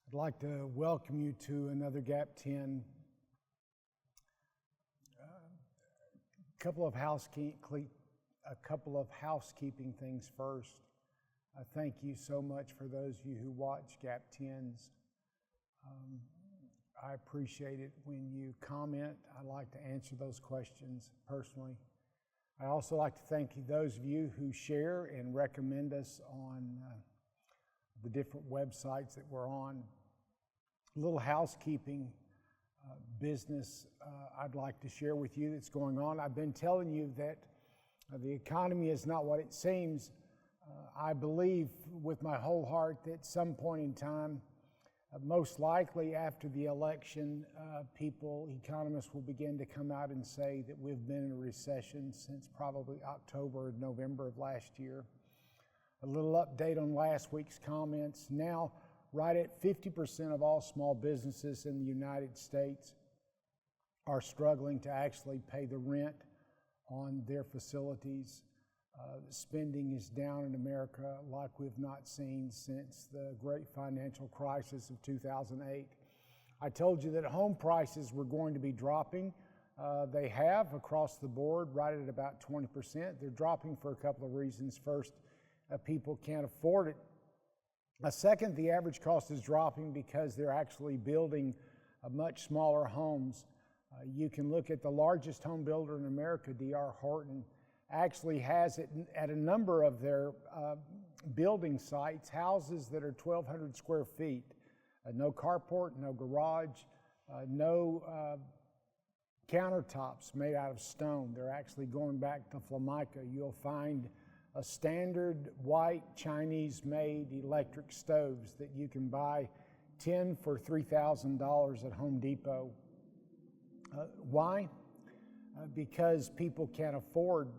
I'd like to welcome you to another GAP 10. A couple of housekeeping things first. Thank you so much for those of you who watch GAP 10s. I appreciate it when you comment. I like to answer those questions personally. I also like to thank those of you who share and recommend us on the different websites that we're on. A little housekeeping business I'd like to share with you that's going on. I've been telling you that the economy is not what it seems. I believe with my whole heart that at some point in time, most likely after the election, economists will begin to come out and say that we've been in a recession since probably October or November of last year. A little update on last week's comments. Now, right at 50% of all small businesses in the United States are struggling to actually pay the rent on their facilities. Spending is down in America like we've not seen since the great financial crisis of 2008. I told you that home prices were going to be dropping. They have across the board, right at about 20%. They're dropping for a couple of reasons. First, people can't afford it. Second, the average cost is dropping because they're actually building much smaller homes. You can look at the largest home builder in America, D.R. Horton, actually has it at a number of their building sites, houses that are 1,200 square feet. No carport, no garage, no countertops made out of stone. They're actually going back to Formica. You'll find a standard white Chinese-made electric stoves that you can buy 10 for $3,000 at Home Depot. Why? Because people can't afford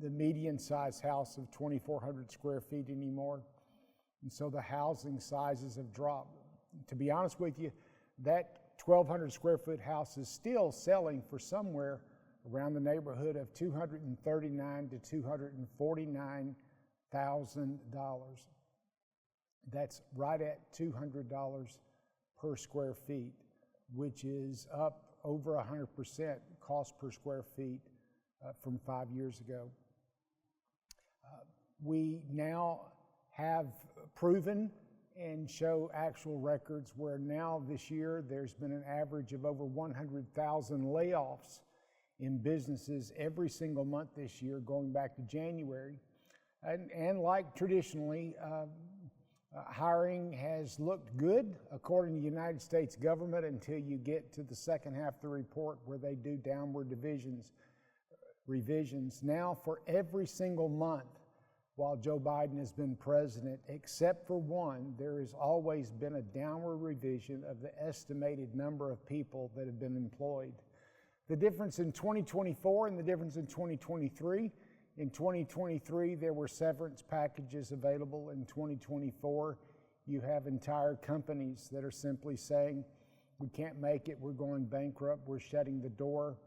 the median-sized house of 2,400 square feet anymore. And so the housing sizes have dropped. To be honest with you, that 1,200 square foot house is still selling for somewhere around the neighborhood of $239,000 to $249,000. That's right at $200 per square feet, which is up over 100% cost per square feet from 5 years ago. We now have proven and show actual records where now this year there's been an average of over 100,000 layoffs in businesses every single month this year, going back to January. And like traditionally, hiring has looked good according to the United States government until you get to the second half of the report where they do downward revisions. Now for every single month while Joe Biden has been president, except for one, there has always been a downward revision of the estimated number of people that have been employed. The difference in 2024 and the difference in 2023, in 2023 there were severance packages available. In 2024 you have entire companies that are simply saying, we can't make it, we're going bankrupt, we're shutting the door.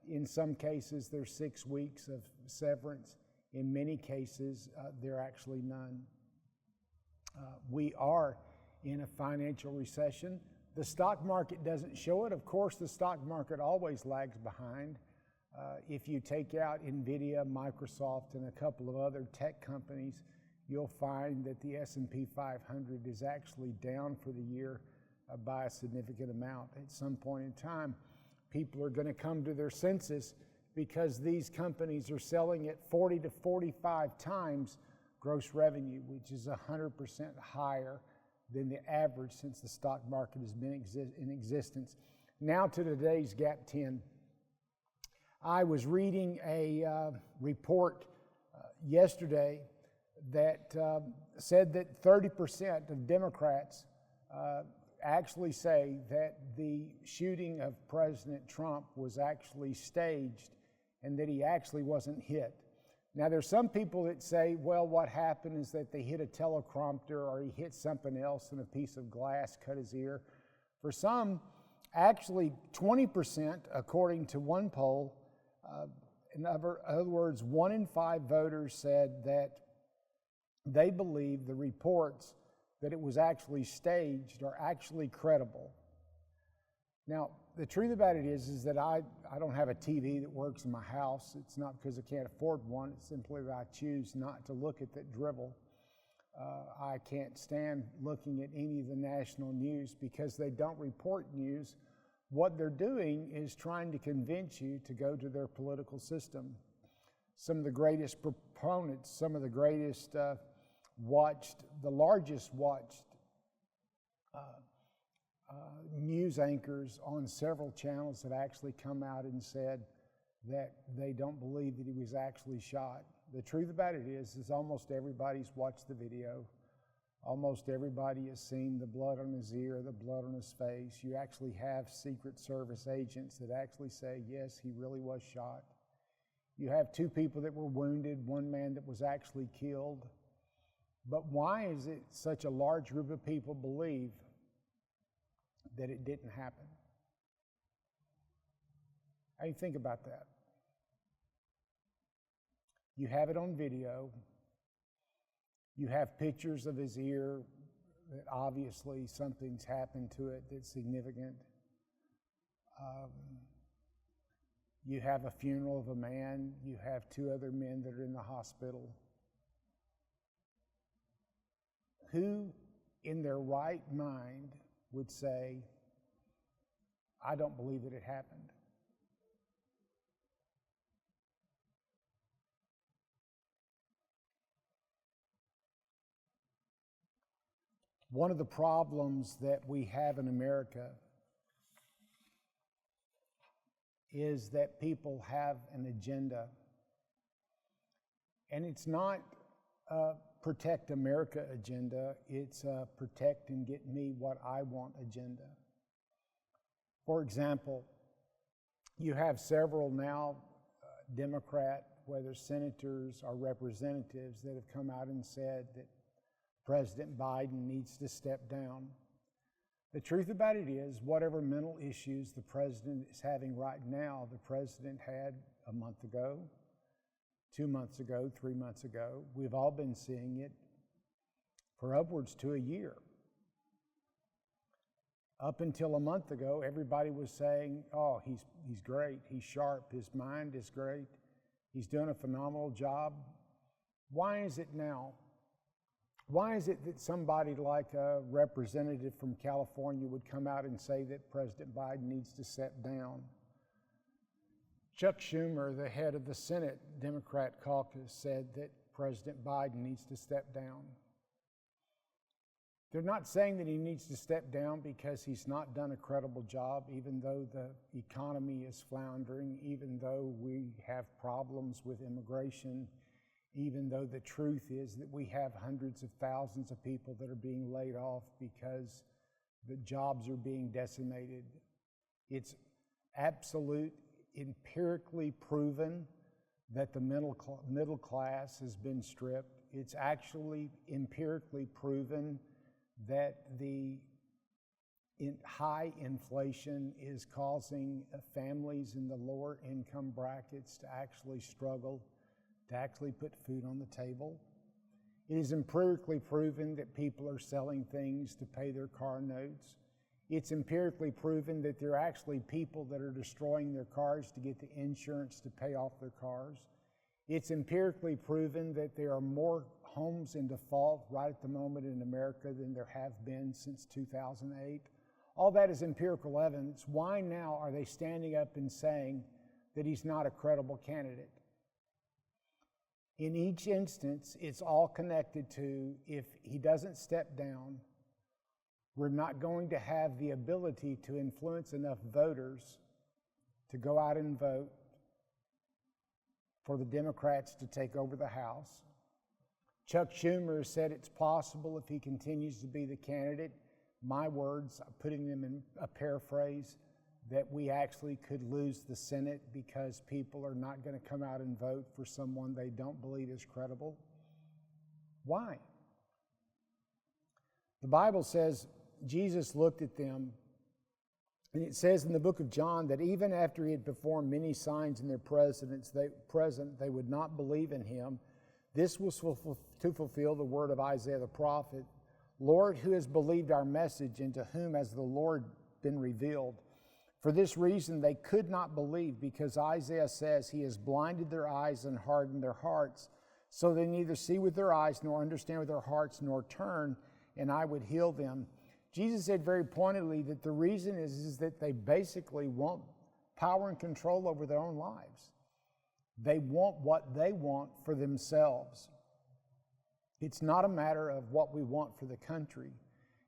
In some cases there's 6 weeks of severance. In many cases there are actually none. We are in a financial recession. The stock market doesn't show it. Of course, the stock market always lags behind. If you take out NVIDIA, Microsoft, and a couple of other tech companies, you'll find that the S&P 500 is actually down for the year by a significant amount. At some point in time, people are going to come to their senses because these companies are selling at 40 to 45 times gross revenue, which is 100% higher than the average since the stock market has been in existence. Now to today's GAP 10. I was reading a report yesterday that said that 30% of Democrats actually say that the shooting of President Trump was actually staged and that he actually wasn't hit. Now, there's some people that say, well, what happened is that they hit a teleprompter or he hit something else and a piece of glass cut his ear. For some, actually 20%, according to one poll, in other words, 1 in 5 voters said that they believe the reports that it was actually staged are actually credible. Now, the truth about it is that I don't have a TV that works in my house. It's not because I can't afford one. It's simply that I choose not to look at that drivel. I can't stand looking at any of the national news because they don't report news. What they're doing is trying to convince you to go to their political system. Some of the greatest proponents, some of the greatest the largest watched news anchors on several channels have actually come out and said that they don't believe that he was actually shot. The truth about it is almost everybody's watched the video. Almost everybody has seen the blood on his ear, the blood on his face. You actually have Secret Service agents that actually say, yes, he really was shot. You have 2 people that were wounded, 1 man that was actually killed. But why is it such a large group of people believe that it didn't happen? How do you think about that? You have it on video. You have pictures of his ear that obviously something's happened to it that's significant. You have a funeral of a man. You have 2 other men that are in the hospital. Who in their right mind would say, I don't believe that it happened? One of the problems that we have in America is that people have an agenda. And it's not a protect America agenda, it's a protect and get me what I want agenda. For example, you have several now Democrat, whether senators or representatives, that have come out and said that President Biden needs to step down. The truth about it is, whatever mental issues the president is having right now, the president had a month ago, 2 months ago, 3 months ago. We've all been seeing it for upwards to a year. Up until a month ago, everybody was saying, oh, he's great, he's sharp, his mind is great, he's doing a phenomenal job. Why is it now? Why is it that somebody like a representative from California would come out and say that President Biden needs to step down? Chuck Schumer, the head of the Senate Democrat caucus, said that President Biden needs to step down. They're not saying that he needs to step down because he's not done a credible job, even though the economy is floundering, even though we have problems with immigration, even though the truth is that we have hundreds of thousands of people that are being laid off because the jobs are being decimated. It's absolute, empirically proven that the middle class has been stripped. It's actually empirically proven that the high inflation is causing families in the lower income brackets to actually struggle to actually put food on the table. It is empirically proven that people are selling things to pay their car notes. It's empirically proven that there are actually people that are destroying their cars to get the insurance to pay off their cars. It's empirically proven that there are more homes in default right at the moment in America than there have been since 2008. All that is empirical evidence. Why now are they standing up and saying that he's not a credible candidate? In each instance, it's all connected to, if he doesn't step down, we're not going to have the ability to influence enough voters to go out and vote for the Democrats to take over the House. Chuck Schumer said it's possible if he continues to be the candidate, my words, putting them in a paraphrase, that we actually could lose the Senate because people are not going to come out and vote for someone they don't believe is credible. Why? The Bible says Jesus looked at them, and it says in the book of John that even after he had performed many signs in their presence, they would not believe in him. This was to fulfill the word of Isaiah the prophet. Lord, who has believed our message, and to whom has the Lord been revealed? For this reason they could not believe, because Isaiah says, He has blinded their eyes and hardened their hearts, so they neither see with their eyes, nor understand with their hearts, nor turn, and I would heal them. Jesus said very pointedly that the reason is that they basically want power and control over their own lives. They want what they want for themselves. It's not a matter of what we want for the country.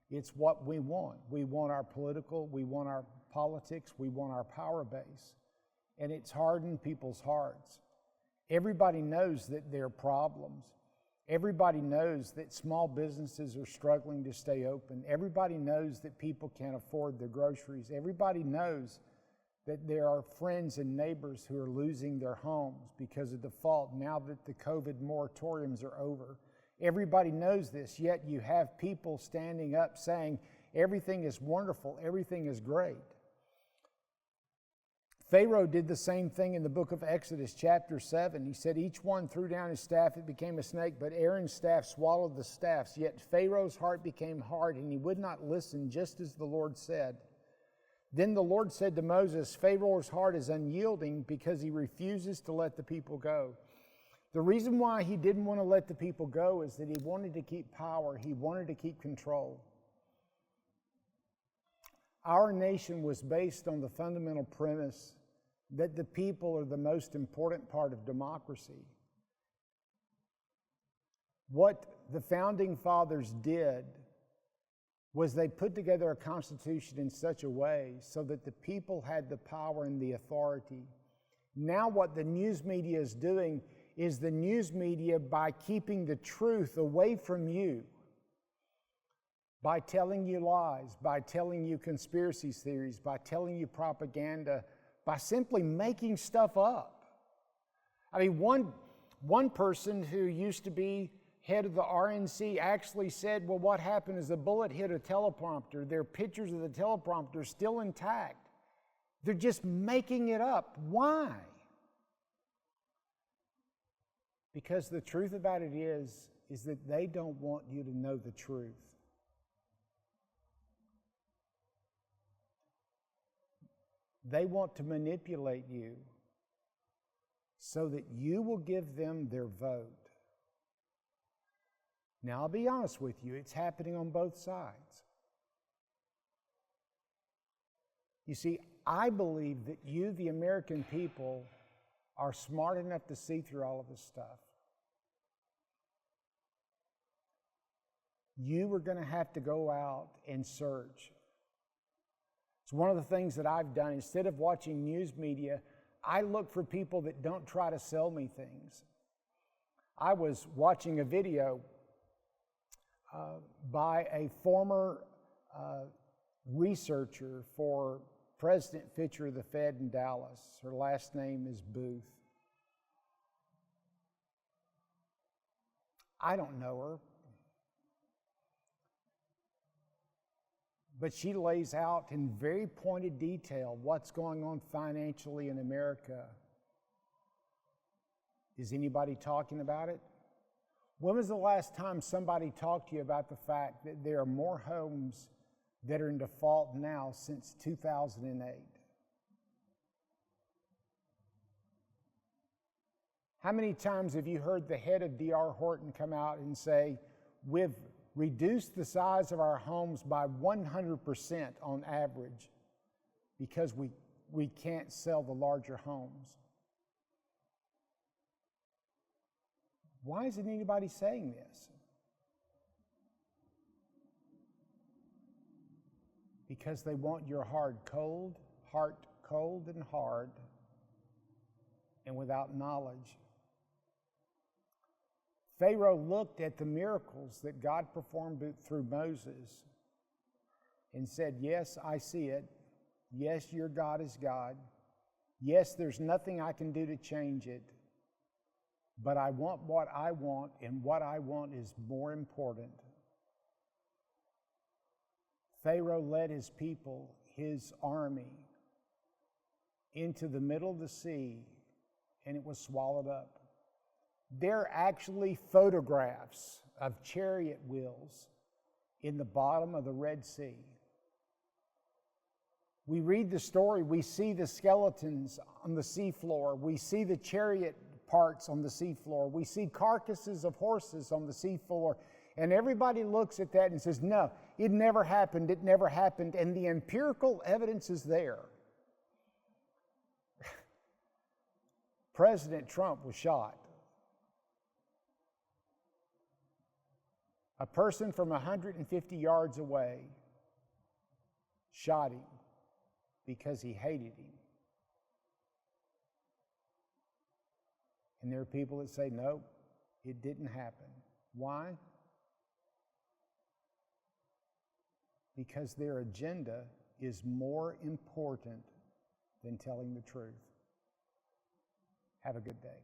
It's what we want. We want our political, we want our politics, we want our power base. And it's hardened people's hearts. Everybody knows that there are problems. Everybody knows that small businesses are struggling to stay open. Everybody knows that people can't afford their groceries. Everybody knows that there are friends and neighbors who are losing their homes because of default now that the COVID moratoriums are over. Everybody knows this, yet you have people standing up saying everything is wonderful, everything is great. Pharaoh did the same thing in the book of Exodus, chapter 7. He said, each one threw down his staff, it became a snake, but Aaron's staff swallowed the staffs. Yet Pharaoh's heart became hard, and he would not listen, just as the Lord said. Then the Lord said to Moses, Pharaoh's heart is unyielding because he refuses to let the people go. The reason why he didn't want to let the people go is that he wanted to keep power. He wanted to keep control. Our nation was based on the fundamental premise that the people are the most important part of democracy. What the founding fathers did was they put together a constitution in such a way so that the people had the power and the authority. Now what the news media is doing is the news media, by keeping the truth away from you, by telling you lies, by telling you conspiracy theories, by telling you propaganda, by simply making stuff up. I mean, one person who used to be head of the RNC actually said, well, what happened is the bullet hit a teleprompter. There are pictures of the teleprompter still intact. They're just making it up. Why? Because the truth about it is that they don't want you to know the truth. They want to manipulate you so that you will give them their vote. Now, I'll be honest with you, it's happening on both sides. You see, I believe that you, the American people, are smart enough to see through all of this stuff. You are going to have to go out and search. It's one of the things that I've done. Instead of watching news media, I look for people that don't try to sell me things. I was watching a video by a former researcher for President Fisher of the Fed in Dallas. Her last name is Booth. I don't know her, but she lays out in very pointed detail what's going on financially in America. Is anybody talking about it? When was the last time somebody talked to you about the fact that there are more homes that are in default now since 2008? How many times have you heard the head of D.R. Horton come out and say, we've reduced the size of our homes by 100% on average because we can't sell the larger homes? Why isn't anybody saying this? Because they want your heart cold and hard, and without knowledge. Pharaoh looked at the miracles that God performed through Moses and said, yes, I see it. Yes, your God is God. Yes, there's nothing I can do to change it. But I want what I want, and what I want is more important. Pharaoh led his people, his army, into the middle of the sea, and it was swallowed up. There are actually photographs of chariot wheels in the bottom of the Red Sea. We read the story, we see the skeletons on the seafloor, we see the chariot parts on the seafloor, we see carcasses of horses on the seafloor, and everybody looks at that and says, no, it never happened, and the empirical evidence is there. President Trump was shot. A person from 150 yards away shot him because he hated him. And there are people that say, no, it didn't happen. Why? Because their agenda is more important than telling the truth. Have a good day.